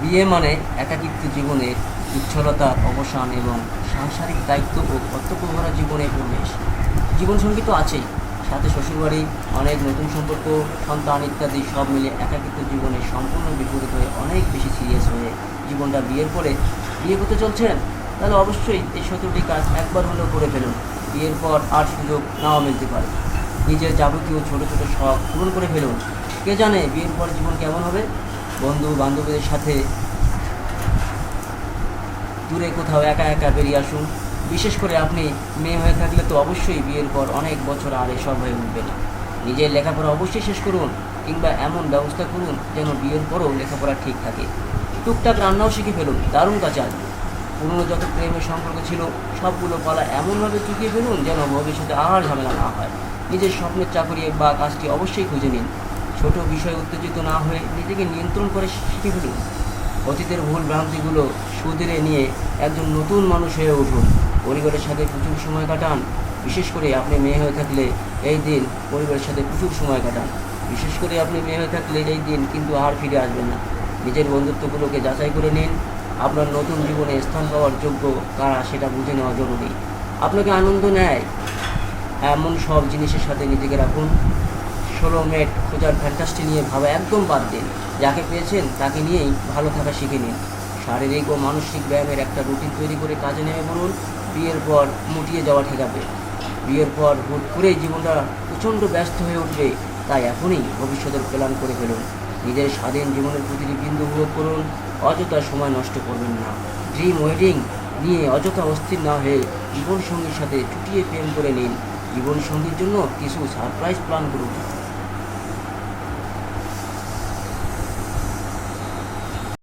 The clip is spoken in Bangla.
বিয়ে মানে একাকিত্ব জীবনের উচ্ছলতা অবসান এবং সাংসারিক দায়িত্ব ও কর্তব্যভরা জীবনের প্রবেশ। জীবনসঙ্গী তো আছেই, সাথে শ্বশুরবাড়ি, অনেক নতুন সম্পর্ক, সন্তান ইত্যাদি সব মিলে একাকিত্ব জীবনের সম্পূর্ণ বিপরীত হয়ে অনেক বেশি সিরিয়াস হয়ে জীবনটা বিয়ের পরে বিয়ে করতে চলছেন, তাহলে অবশ্যই এই 17টি কাজ একবার হলেও করে ফেলুন। বিয়ের পর আর সুযোগ নাও মিলতে পারে। নিজের যাবতীয় ছোটো ছোটো শখ পূরণ করে ফেলুন। কে জানে বিয়ের পর জীবন কেমন হবে। বন্ধু বান্ধবীদের সাথে দূরে কোথাও একা একা বেরিয়ে আসুন। বিশেষ করে আপনি মেয়ে হয়ে থাকলে তো অবশ্যই বিয়ের পর অনেক বছর আর এসব হয়ে উঠবে না। নিজের লেখাপড়া অবশ্যই শেষ করুন, কিংবা এমন ব্যবস্থা করুন যেন বিয়ের পরও লেখাপড়া ঠিক থাকে। টুকটাক রান্নাও শিখে ফেলুন, দারুণ কাছে আসবে। পুরনো যত প্রেমের সম্পর্ক ছিল সবগুলো পালা এমনভাবে চুকিয়ে ফেলুন যেন ভবিষ্যতে আর ঝামেলা না হয়। নিজের স্বপ্নের চাকরি বা কাজটি অবশ্যই খুঁজে নিন। ছোট বিষয়ে উত্তেজিত না হয়ে নিজেকে নিয়ন্ত্রণ করে শিখে ফেলুন। অতীতের ভুল ভ্রান্তিগুলো শুধরে নিয়ে একজন নতুন মানুষ হয়ে উঠুন। পরিবারের সাথে প্রচুর সময় কাটান। বিশেষ করে আপনি মেয়ে হয়ে থাকলে এই দিন পরিবারের সাথে প্রচুর সময় কাটান। বিশেষ করে আপনি মেয়ে হয়ে থাকলে এই দিন কিন্তু আর ফিরে আসবেন না। নিজের বন্ধুত্বগুলোকে যাচাই করে নিন। আপনার নতুন জীবনে স্থান পাওয়ার যোগ্য কারা সেটা বুঝে নেওয়া জরুরি। আপনাকে আনন্দ নেয় এমন সব জিনিসের সাথে নিজেকে রাখুন। সোলোমেট খোঁজার ফ্যান্টাসটি নিয়ে ভাবা একদম বাদ দিন। যাকে পেয়েছেন তাকে নিয়েই ভালো থাকা শিখে নিন। শারীরিক ও মানসিক ব্যায়ামের একটা রুটিন তৈরি করে কাজে নেমে পড়ুন। বিয়ের পর মুটিয়ে যাওয়া ঠেকাবে। বিয়ের পর হুট করেই জীবনটা প্রচণ্ড ব্যস্ত হয়ে উঠবে, তাই এখনই ভবিষ্যতের প্ল্যান করে ফেলুন। নিজের স্বাধীন জীবনের প্রতিটি বিন্দু উপভোগ করুন। অযথা সময় নষ্ট করবেন না। ড্রিম ওয়েডিং নিয়ে অযথা অস্থির না হয়ে জীবনসঙ্গীর সাথে চুটিয়ে প্রেম করে নিন। জীবনসঙ্গীর জন্য কিছু সারপ্রাইজ প্ল্যান করুন।